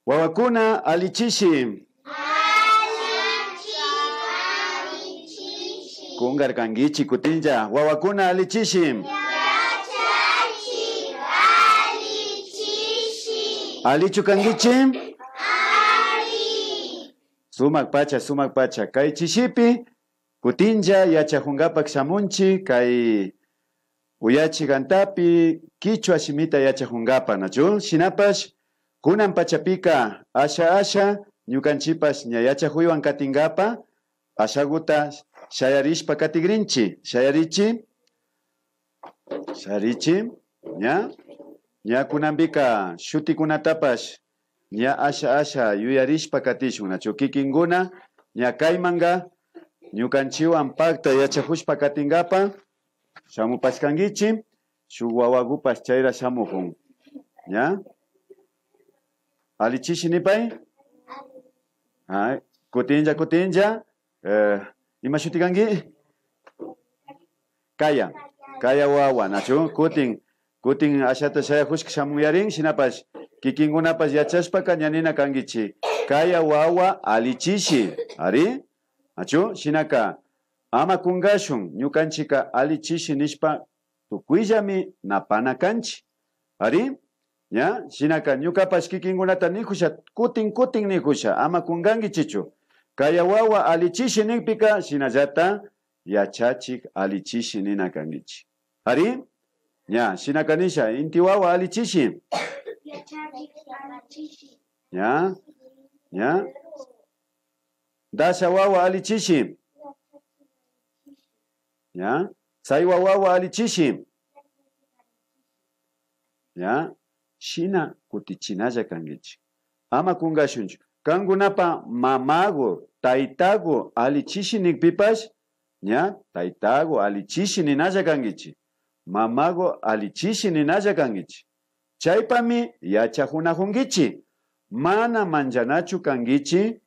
Wawakuna alichishi. Kungar kangichi kutinja. Wawakuna alichishi. Alichu kangichi. Sumak pacha. Kai chishipi. Kutinja yachajungapak shamunchi. Kai uyachi gantapi. Kichwa shimita yachajungapa. Nachu shinapash. Kunan pachapika asha ñukanchipas ñayachajuywan katingapa ashaguta shayarishpa katigrinchi shayarichi ña kunanpika shutikunatapas ña asha yuyarishpa katishun nachu kikinguna ña kaymanga ñukanchiwan pacta yachajushpa katingapa shamupashkankichi shuk wawakupas chayra shamujun ña alichishi nipay? Kutinja. Ima shutikanki? Kaya wawa, nachu? Kutin ashata shayajushka shamuyarin, shinapash, kikingunapas yachashpaka ñanina kankichi. Kaya wawa alichishi. Ari? Nachu? Shinaka, ama kungashun, ñukanchika alichishi nishpa, tukuyllami napana kanchi. Ari? Ya, shinaka ñukapas kikingunata nikusha, kutin nikusha, ama kungangi chichu. Kaya wawa alichishi nikpika, shinallata, yachachik alichishi nina kangichi. Ari? Ya, shinaka nisha, inti wawa alichishi. Ya. Dasha wawa alichishi. Ya. Saiwa wawa alichishi. Ya. Shina kutichinalla kangichi. Ama kungashunchu. Kangunapa mamago, taitago, alichishi nikpipash. Ña, taitago, alichishi ninalla kangichi. Mamago, alichishi ninalla kangichi. Chaypami yachajunajungichi. Mana manjanachu kangichi.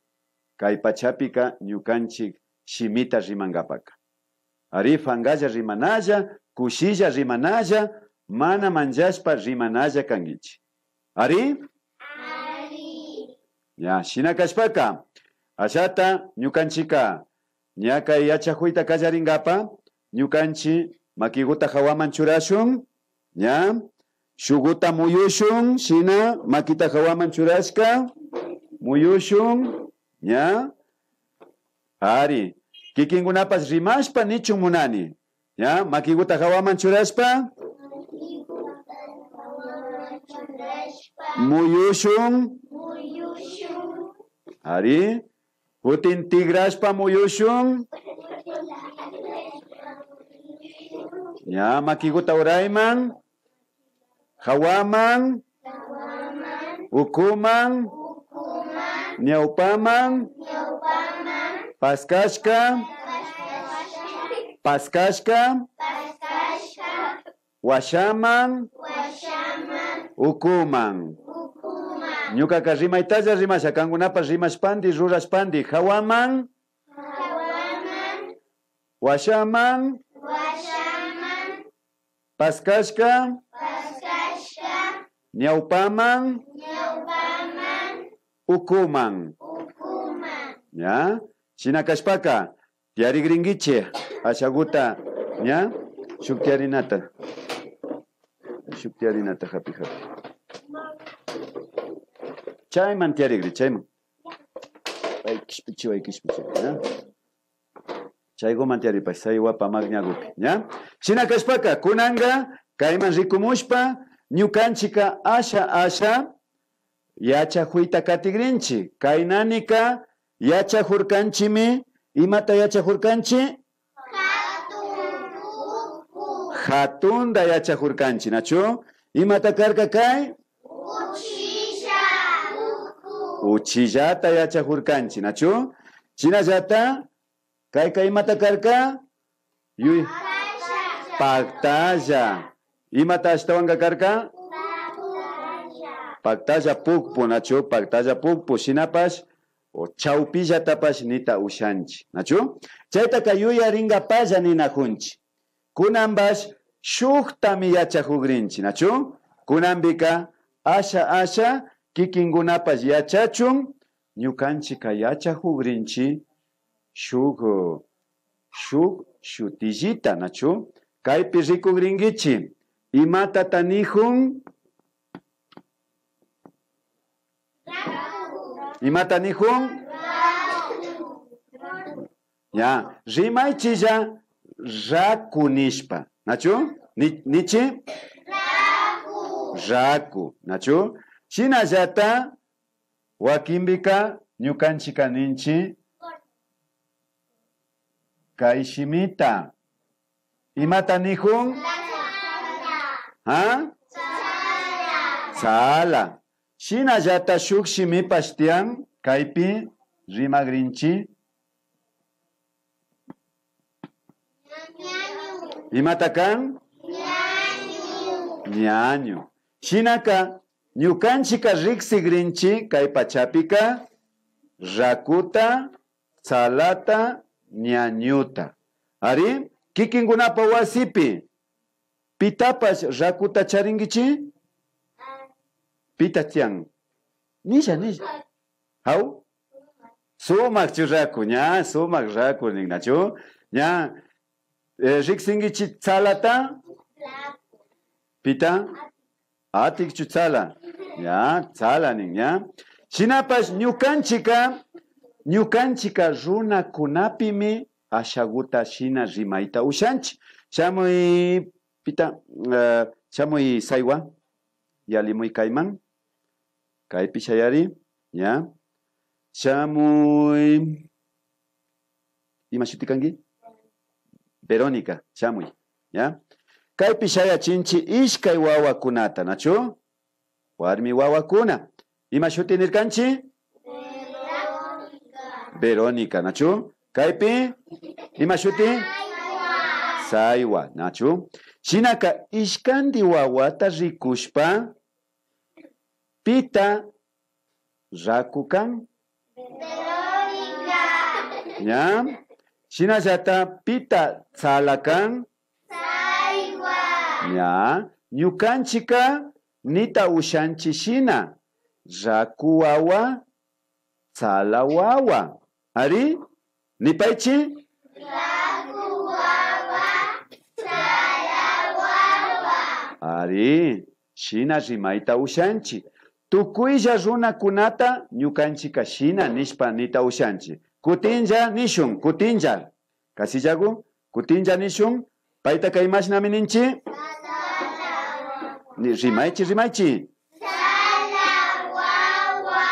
Kaypachapika ñukanchik shimita rimangapaka. Ari fangalla rimanalla, kushilla rimanalla. Mana manjashpa rimanalla kangichi. Ari? Ya, shinakashpaka. Ashata, ñukanchika. Ñaka yachajuyta kallaringapa. Ñukanchi makiguta hawaman churashun. Ya. Shuguta muyushun. Shina, makita hawaman churashka. Muyushun. Ya. Ari. Kikingunapas rimashpa nichun munani. Ya, makiguta hawaman churashpa. Muyushun. Ari. Kutin tigrashpa muyushun. Ya, makiguta urayman. Hawaman. Ukuman. Ñawpaman. Paskashka. Washaman. Ukuman. Ñukaka rimaytalla rimasha kankunapas rimashpandi rurashpandi hawaman. Washaman. Paskashka. Ñawpaman. Ukuman. Ya. Shinakashpaka. Tiarigringiche. Ashaguta. Ya. Shuktiarinata. Happy. Chayman tiarigri, chayman. kishpichiwa, ¿ya? Chaygo mantiaripa, saywapa magñagupi, ¿ya? Shina kashpaka, kunanga, kayman rikumushpa, ñukanchika asha, yachahuita katigrinchi, kaynanika, yachahurkanchimi, imata yachahurkanchi? Hatunda yachahurkanchi, nachu? Imata karka kay? Uchillata yachahurkanchi, nachu? Chinallata, kay imata karka? Yuy. Paktalla. Imata ashtawanga karka? Paktalla pukpu, nachu? Paktalla pukpu, shinapash, o chaupilla tapash nita ushanchi, nachu? Chayta kayuya ringa palla nina hunchi. Kunambash shuktami yachahugrinchi, nachu? Kunambika asha kikingunapas yachachun ñukanchika yachahugrinchi shuk shutillita, nachu? Kaypi rikugringichi imata tanihun? Imata nihun? Ya, rimaychilla raku nishpa, nachu? Nichi? Raku, nachu? Shinallata wakimbika ñukanchika ninchi kayshimita. Imata nihun? ¿Ah? Sala. Shinallata shuk shimipash tiyan kaypi rimagrinchi. Imata kan? Ñañu. Shinaka ñukanchika riqsigrinchi kay pachapika rakuta, salata, ñañuta. Ari, kikinkunapa wasipi pitapas rakuta charingichi? Pita tiyan. Nisha. Hau? Sumak churaku, ña, sumak raku ningnachu. Ña, riqsingichi salata? Pita? Atik chutsala. Ya, tsala ning, ya. Shinapas ñukanchika runa kunapimi ashaguta shina rimaita ushanchi. Shamuy pita, shamuy saywa. Yalimuy kayman. Kaypi shayari. Ya. Shamuy. Ima shutikangi? Verónica, shamuy. Ya. Kaypi shayachinchi ishkay wawakunata, nachu? Warmi wawakuna. Ima shutinirkanchi? Verónica, nachu? Kaypi? Ima shuti? Saywa, nachu? Shinaka ishkandi wawata rikushpa pita rakukan? Verónica. Ya? Shinallata pita tsalakan? Ya, ñukanchika nita ushanchi shina raku wawa, tsala wawa. Ari? Nipaychi? Raku wawa, tsala wawa. Ari, shina rimaita ushanchi. Tukuylla runa kunata ñukanchika shina nishpa nita ushanchi. Kutinja nishun, kutinja. Kasillagu? Kutinja nishun. Paita kaymashna mininchi? Rimaichi. Sala wawa.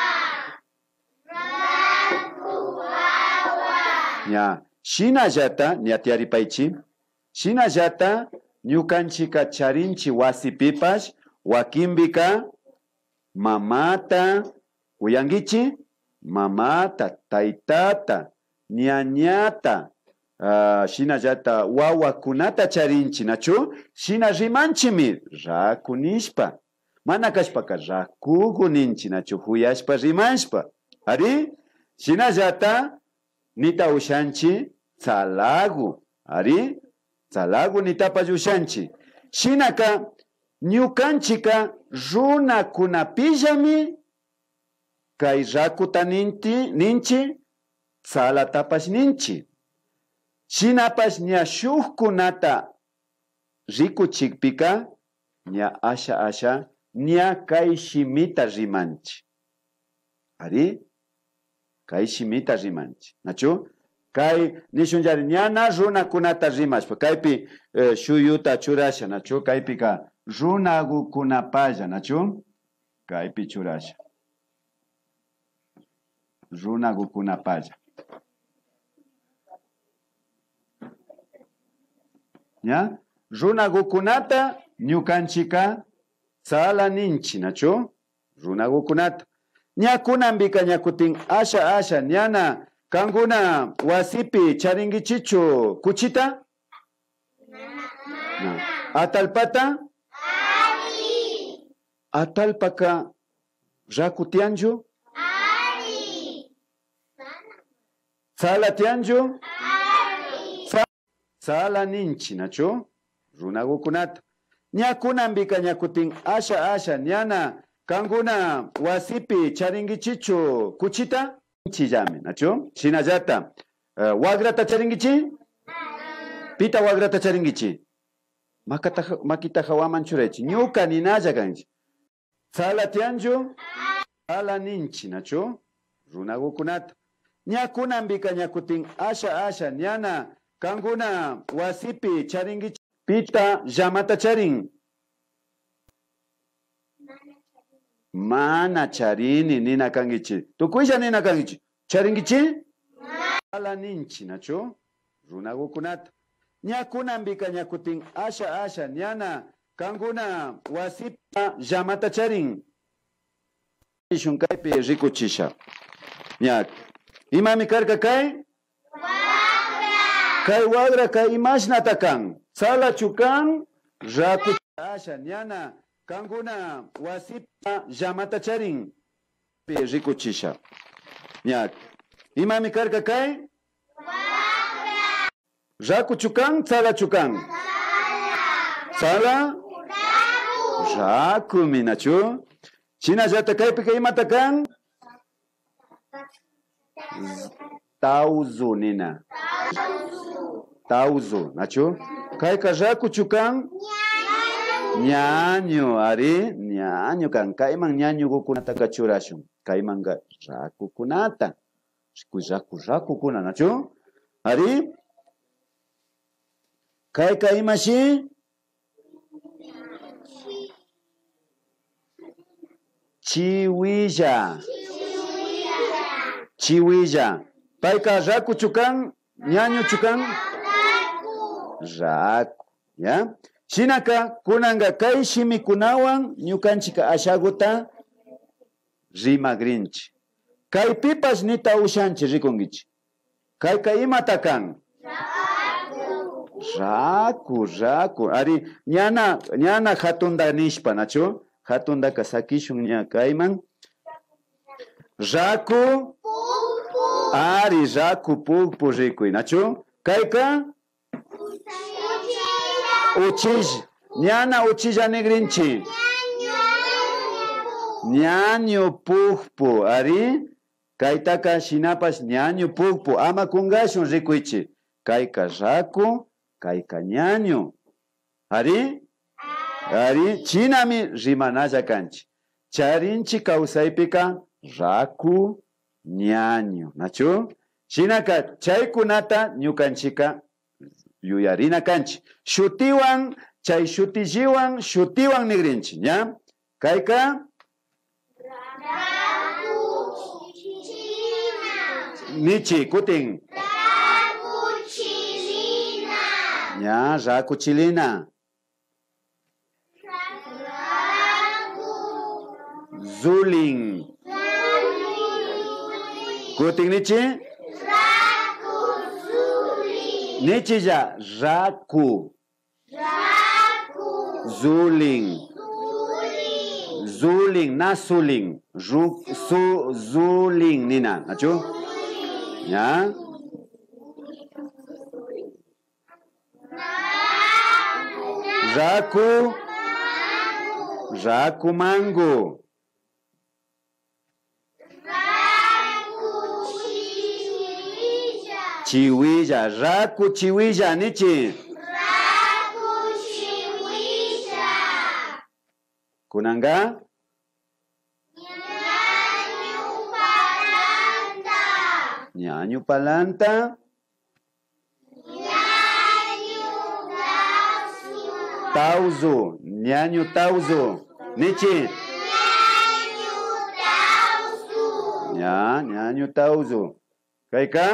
Raku wawa. Ya, shinallata, ñatiaripaychi. Shinallata, ñukanchika charinchi wasipipash, wakimbika, mamata, uyangichi, mamata, taitata, ñañata, shinallata wawakunata charinchi, nachu? Shina rimanchimi, raku nishpa. Mana kashpaka rakugu ninchi, nachu? Huyashpa rimanshpa. Ari? Shinallata nita ushanchi, tsalagu. Ari? Tsalagu nitapas ushanchi. Shinaka ñukanchika runa kunapillami kay rakuta ninchi, tsalatapas ninchi. Shinapas ña shukkunata rikuchikpika ña asha ña kay shimita rimanchi. Ari? Kay shimita rimanchi. Nachu? Kay nishunjari ñana runa kunata rimashpa. Kaypi shuyuta churasha. Nachu? Kaypi ka runagukunapalla. Nachu? Kaypi churasha. Runagukunapalla. ¿Ya? Runagukunata ñukanchika sala ninchi. Nachu? Runagukunata. Ñakunambika ñakutin asha ñana kanguna wasipi charingichichu kuchita? No. Atalpata? Atalpaka rakutianju? Sala tianju? Sala ninchi, nachu? Runagukunata. Ñakunambika ñakutin asha ñana kanguna wasipi charingichichu kuchita? Chillame, nachu? Shinallata. Wagrata charingichi? Pita wagrata charingichi? Makita hawaman churechi. Ñuka ninalla kanchi. Sala tianju? Sala ninchi, nachu? Runagukunata. Ñakunambika ñakutin asha ñana kanguna wasipi charingichi. Pita llamata charin. Mana charini nina kangichi. Tukuilla nina kangichi. Charingichi? Sala ninchi, nachu? Runagukunata. Ñakunambika ñakutin asha ñana kanguna wasipa llamata charin. Shunkaypi rikuchisha. Ñak. Imami karka kay? Kay wagra kay imashnata kan. Sala chukan raku asha ñana kanguna wasipa llamata charin. Rikuchisha. Ñak. Imami karka kay? Raku chukan, sala chukan. Sala? Raku minachu. China jata kaypi kay imata kan? Tauzu nina. Tauzu, nachu? Kay ka raku chukan? Ñaño, ari, ñaño kan. Kayman ñaño gukunata kachurashun. Kayman raku kunata. Raku kuna, nachu? Ari? Kay ka imashi? Chiwilla. Chiwilla. Payka raku chukan, ñaño chukan? Raku. ¿Ya? Shinaka kunanga kay shimikunawan ñukanchika ashaguta rimagrinchi. Kay pipas nita ushanchi rikungichi. Kay ka imata kan? Raku. Ari ñana hatunda nishpa, nachu? Hatunda ka sakishun ña kayman. Raku. Ari raku pulpu rikuy, nachu? Kayka? Uchilla. Ñana uchilla negrinchi. Ñaño pulpu. Ari? Kaytaka shinapas ñaño pulpu. Ama kungashun rikuychi. Kayka raku. Kayka ñaño. Ari? Ari? Chinami rimanalla kanchi. Charinchi kawsaypika raku ñaño. Nachu? Chinaka chaykunata ñukanchika yuyarina kanchi. Shutiwan, chay shutilliwan, shutiwan nigrinchi. ¿Ya? Kayka? Nichi, kutin. Ya, raku chilina. Zulin. Kutin nichi? Nichi ya, raku. Zulin. Zulin, na zulin. Zulin, nina. ¿Nachu? Ya. Raku mango. Chiwilla. Raku chiwilla, nichi. Kunanga? ñañu palanta. Tauzu, ñañu tauzu. Nichi. Ñañu tauzu. Kayka.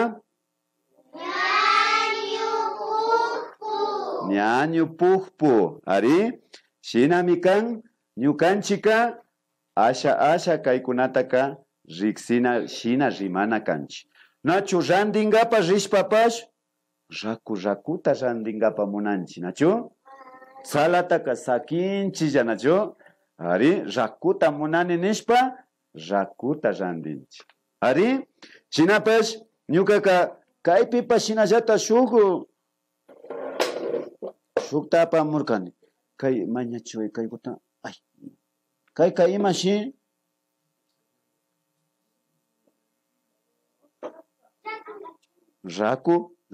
Ñañu pukpu. Ari. Shinami kan. Ñukanchika. Asha kaykunataka. Riksina shina rimana kanchi. Nachu randingapa rishpapash. Rakuta randingapa munanchi. Nachu. Salataka sakinchi nachu. Ari. Rakuta munani nishpa. Rakuta randinchi. Ari. Shinapash. Ñukaka. Kaypipa shinallata shuku. Shuktapa murkani. Kay mañachuy kaykuta. Ay. Kay imashi.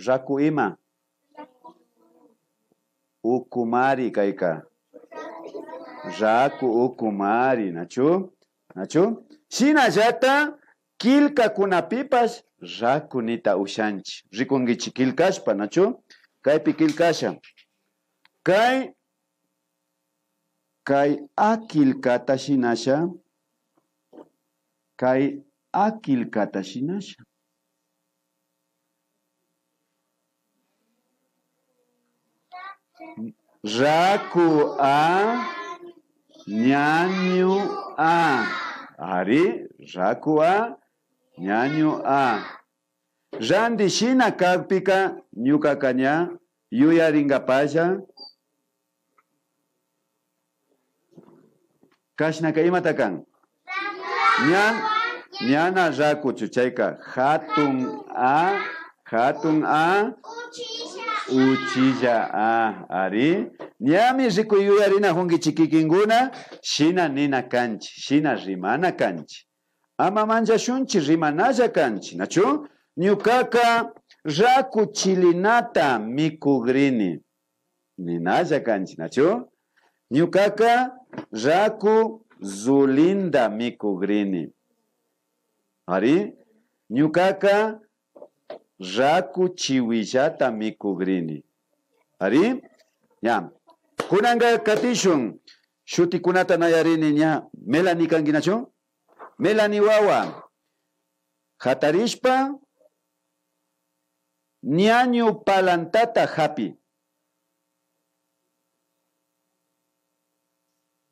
Raku ima. Ukumari kayka. Raku ukumari. Nachu. Shinallata kilka kunapipas raku nita ushanchi. Rikungichi kilkashpa. Nachu. Kaypi kilkasha. Kay akilkata shinasha. Kay akilkata shinasha. Raku a ñañu a. Ari. Raku a ñañu a. Randi shina kakpika ñuka kaña. Yuyaringapaya. Kashnaka imatakan. Ñana raku chuchayka. Hatun a. Uchilla a. Ari. Ñami riku yuyarina hungi chikikinguna. Shina nina kanchi. Shina rimana kanchi. Ama manja shunchi rimanalla kanchi. Nachu. Ñukaka. Raku chilinata mikugrini. Ninalla kanchi. Nachu. Ñukaka. Raku zulinda mikugrini. Ari. Ñukaka. Raku chiwillata mikugrini. Ari. Ya. Kunanga katishun. Shutikunata nayarini ña. Melani kanginachu. Melani wawa. Hatarishpa. Ñañu palantata hapi.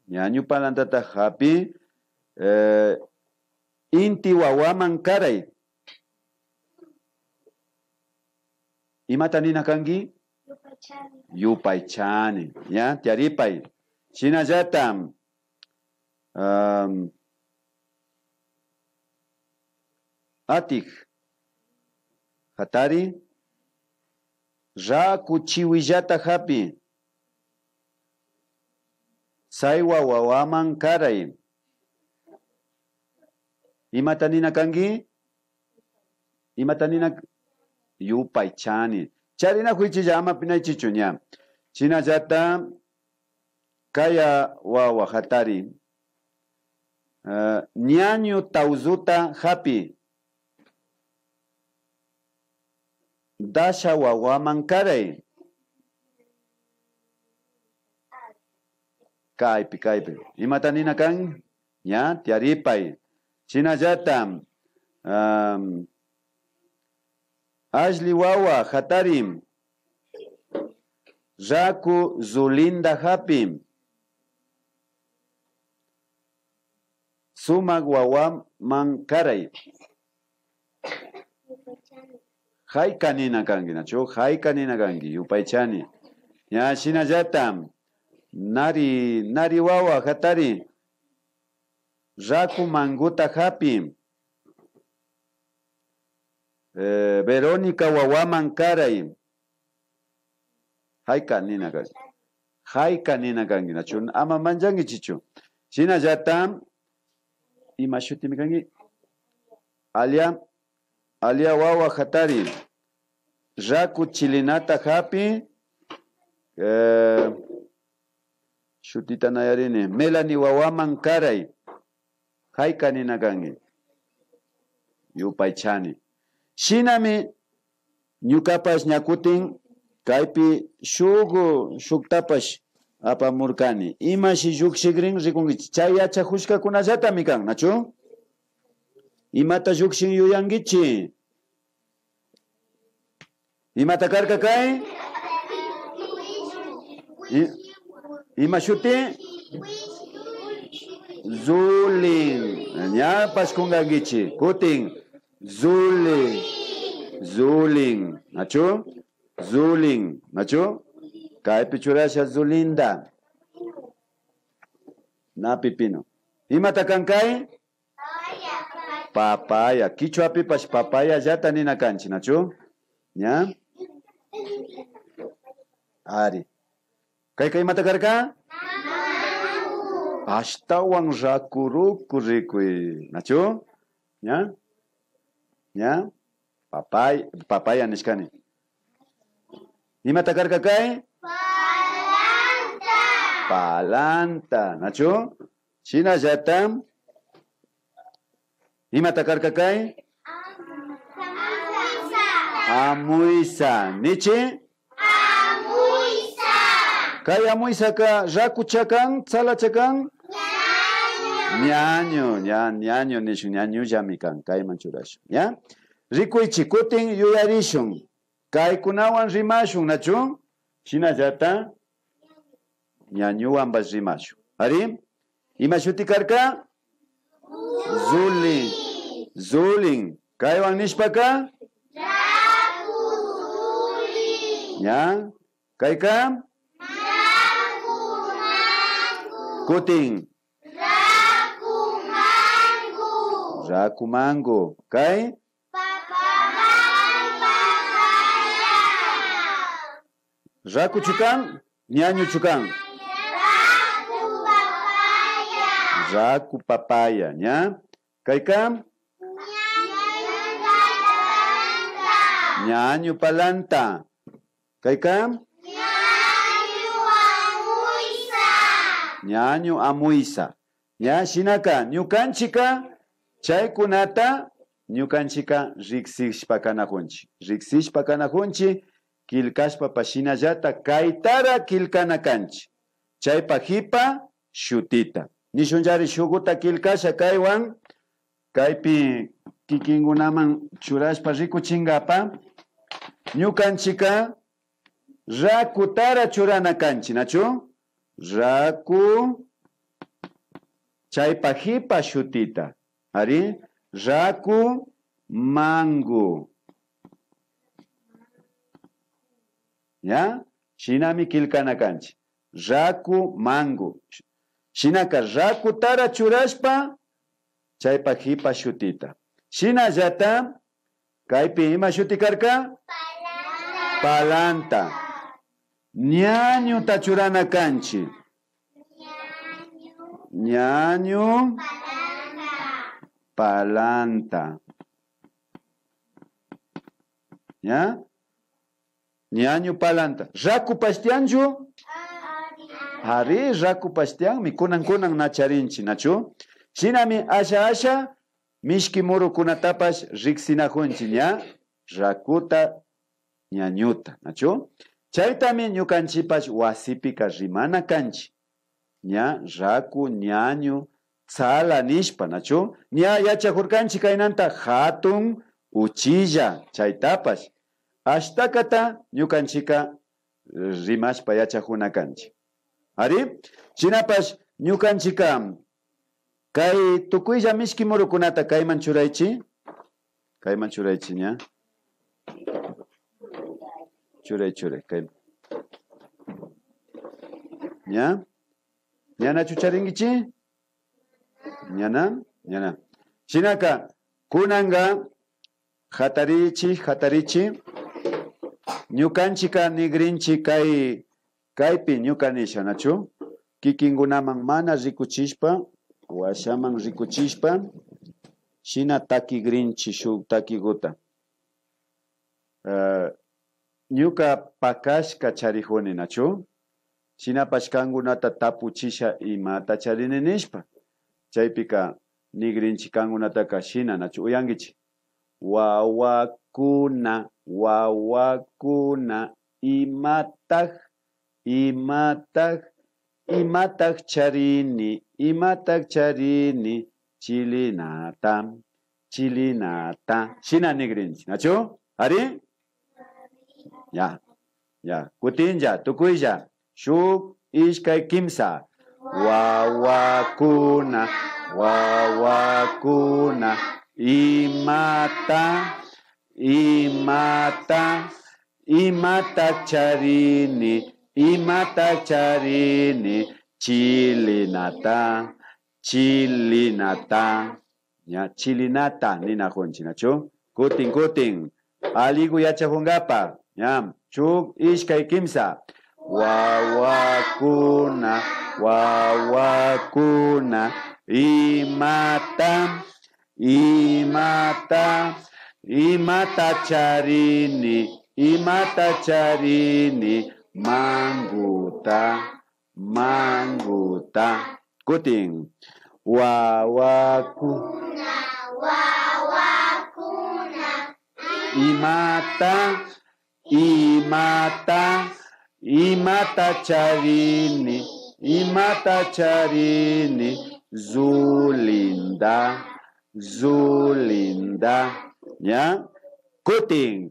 Ñañu palantata hapi. Inti wawaman karay. Imatanina kangi? Yupaychani. Ya, tiaripay. Shinallatam. Atik. Hatari. Raku chiwillata hapi. Saiwa wawaman karay. Imatanina kangi? Imatanina yupaychani. Charina huichilla ama pinaychichuña. Chinallata kaya wawa hatari. Ñañu tauzuta hapi. Dasha wawaman karay. Kaypi. Imatanina kan? Ya, tiaripay. Chinallata. Ashli wawa hatarim. Raku zulinda hapim. Sumak wawaman karay. Haykanina kangi nachu. Haykanina kangi. Yupaychani. Ya shinallatam. Nari wawa hatari. Raku manguta hapim. Verónica wawaman karay. Haykanina kangi nachu. Ama manjangi chichu. Shinallatam. Imashutimi kangi. Alia wawa hatari. Raku chilinata hapi. Shutita nayarini. Melani wawaman karay. Haykanina kangi. Yupaychani. Shinami ñukapash ñakutin kaypi shuktapash apamurkani. Imashi llukshinrin rikunkichik. Chay yachakushkakunallatami kan, nachu? Imata llukshin yuyankichik. Imata karka kay? Ima shuti? Zulin. Ña pashkungankichik. Kutin. Zulin. Nachu? Zulin. Nachu? Kaypi churasha Zulinda. Na pipino. Imata kan kay? Papaya. Kichwapi pash papaya llata nina kanchi, nachu? ¿Ya? Ari. ¿Kay imata karka? Ashtawan rakuruku rikuy. ¿Nachu? ¿Ya? ¿Ya? Papaya nishkani. Imata karka kay? Palanta. ¿Nachu? Shina llata. Imata karka kay? Amuisa. Nichi? Amuisa. Kay amuisa ka raku chakan, tsala chakan? Ñaño nishun, ñaño llamikan, kay manchurashun. ¿Ya? Rikuichi, kutin yuyarishun. Kay kunawan rimashun, nachu? Shina llata? Ñañuwan bas rimashun. Ari? Ima shuti karka? Zulin. Kaywan nishpaka? ¿Ya? Kayka? Kutin. Rakumango. Kay? Raku chukan? Ñañu chukan? Raku papaya. ¿Ya? Kayka? Ñañu palanta. Kayka? Ñañu amuisa. Ya shinaka ñukanchika chaykunata ñukanchika riksishpa kanajunchi kilkashpa pashinallata kaytara kilkana kanchi. Chaypa hipa shutita. Nishunllari shuguta kilkasha kaywan kaypi kikinkunaman churashpa rikuchingapa ñukanchika rakutara churana kanchi, nachu? Raku chaypa hipa shutita. Ari? Raku mango. ¿Ya? Shinami kilkana kanchi. Raku mango. Shinaka rakutara churashpa chaypa hipa shutita. Shina llata kaypi ima shutikarka? Palanta. Ñañu tachurana kanchi. Ñañu palanta. ¿Ya? Ñañu palanta. Raku pastianju? Ari raku pastian mi kunan nacharinchi, nachu? Shinami asha mishki muru kunatapash riksinajunchi, ña? Rakuta ñañuta, nachu? Chaytami ñukanchipash wasipika rimana kanchi. Ña raku ñañu tsala nishpa, nachu? Ña yachajurkanchi kaynanta hatun uchilla chaytapash. Ashtakata ñukanchika rimashpa yachajuna kanchi. Ari? Chinapash ñukanchika kay tukuylla mishki murukunata kayman churaychi. Kayman churaychi, ña? Churay, kay. ¿Ya? ¿Ñana chucharingichi? ¿Ñana? Shinaka, kunanga, hatarichi, ñukanchika nigrinchi kaypi ñukanisha, nachu? Kikinkunaman mana rikuchishpa, washaman rikuchishpa, shina takigrinchi shuk takiguta. Ñuka pakashka charijuni, nachu? Shinapash kankunata tapuchisha imata charini nishpa. Chaypika nigrinchi kankunataka shina, nachu? Uyankichi. wawakuna, wawakuna, imataq charini, chilinata, shina nigrinch, ¿nacho? ¿Ari? Ya, kutinja, tukuyja, shuk ishkay kimsa, wawakuna, imata charini, chilinata, ya, chilinata, nina honchi, ¿nacho? Kutin, aligu yachahungapa, ya, chuk ishkay kimsa, wawakuna, imata charini, manguta, kutin, wawakuna, imata charini, zulinda, ya, kutin,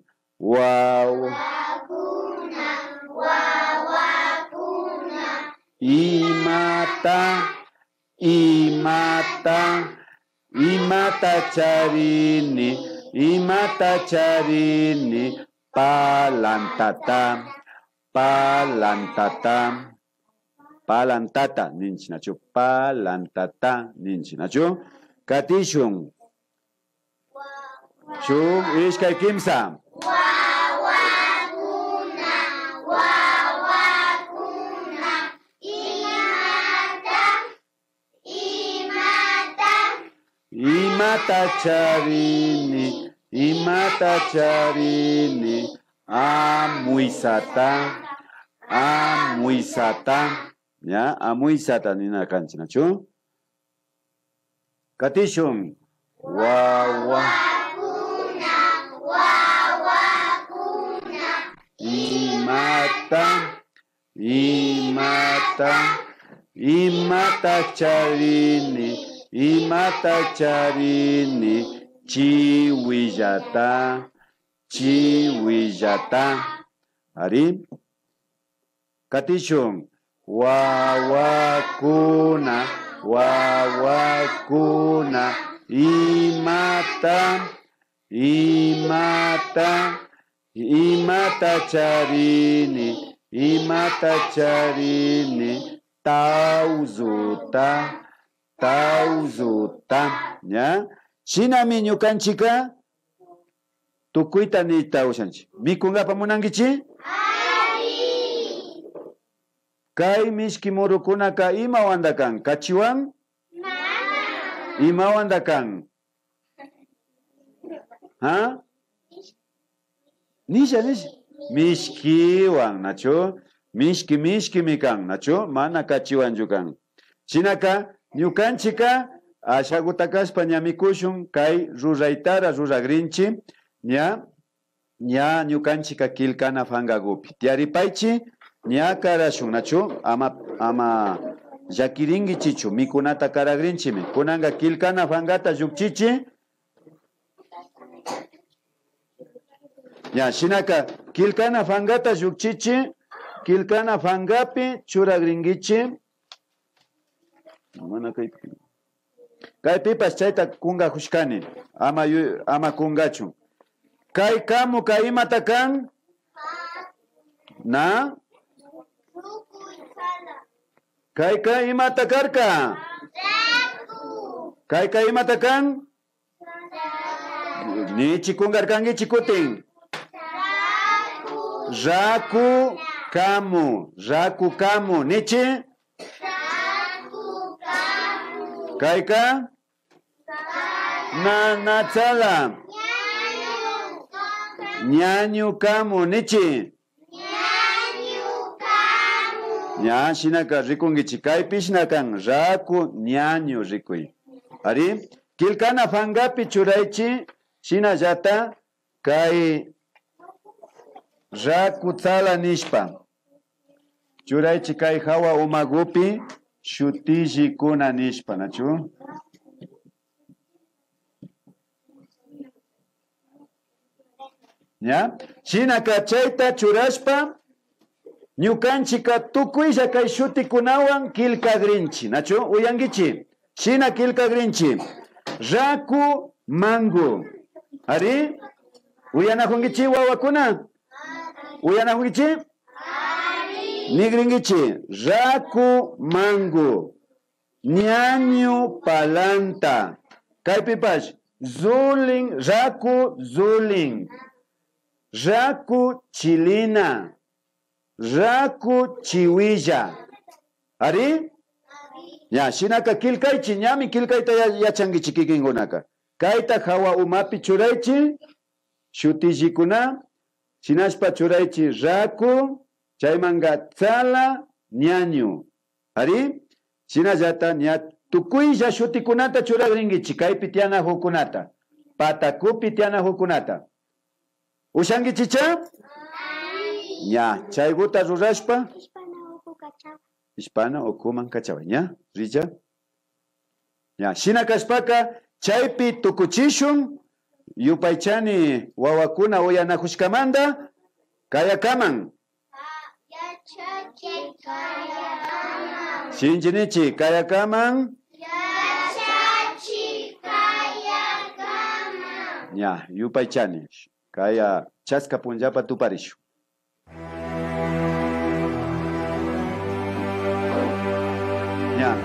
imata charini, palantata, ninchi, nacho, palantata, ninchi, nacho, katishun, shuk ishkay kimsa, imata charini, amuisata, ya, amuisata nina kanchi, nacho, katishun, imata charini, chiwillata, ari, katishun, wawakuna, imata charini, tauzuta, ya, shinami ñukanchika, tukuyta nita ushanchi, mikungapa munankichi? Kay mishki murukunaka ima wanda kan? Kachiwan? Ima wanda kan? ¿Ha? Nisha. Mishkiwan, nacho? Mishki mi kan, nacho? Mana kachiwan jukan. Chinaka, ñukanchika, ashagutakaspa ñamikushun, kay ruraytara ruragrinchi, ña ñukanchika kilkana fangagupi. Tiaripaychi, ña karashun, nacho? Ama llakiringi chichu, mikunata karagrinchimi. Kunanga kilkana fangata llukchichi. Ya, shinaka, kilkana fangata llukchichi, kilkana fangapi churagringichi. Mana kay pipas chayta kunga hushkani, ama kungachu. Kay kamu kay imata kan? Na? Kay imata karka? Kay imata kan? Ni chikungarkangi chikutin. Raku kamu, nichi? Kayka? Na chala. Ñañu kamu, nichi? Ya, shinaka rikungichi. Kaypi shinakan raku ñañu rikuy. Ari, kilkana fangapi churaychi, shina llata Kay raku tzala nishpa. Churaychi kay hawa umagupi shutiji kuna nishpa, nachu? ¿Ya? Shina kachayta churashpa ñukanchika tukuylla kay shutikunawan kilkagrinchi, nachu? Uyangichi. Shina kilkagrinchi. Raku mango. Ari? Uyanahungichi wawakuna? Uyanahungichi? Nigringichi. Raku mango. Ñañu palanta. Kaypipash. Zulin. Raku zulin. Raku chilina. Raku chiwilla. Ari? Ya, shinaka kilkaychi ñami kilkayta yachangichi kikinkunaka. Kayta hawa umapi churaychi shutijikuna shinashpa churaychi raku chaymanga tzala ñañu. Ari? Shinallata tukuylla shutikunata churagringichi kaypi tiana hukunata. Patakupi tiana hukunata. Ushangichicha? Ya, chayguta rurashpa Hispana o kuman kachawa, ¿ya? ¿Richa? Ya, shina kashpaka chaypi tukuchishun yupaychani wawakuna uyanakushkamanda kayakaman. Shinjinichi kayakaman. Ya, yupaychani kaya chaska punjapa tuparishu. Ya,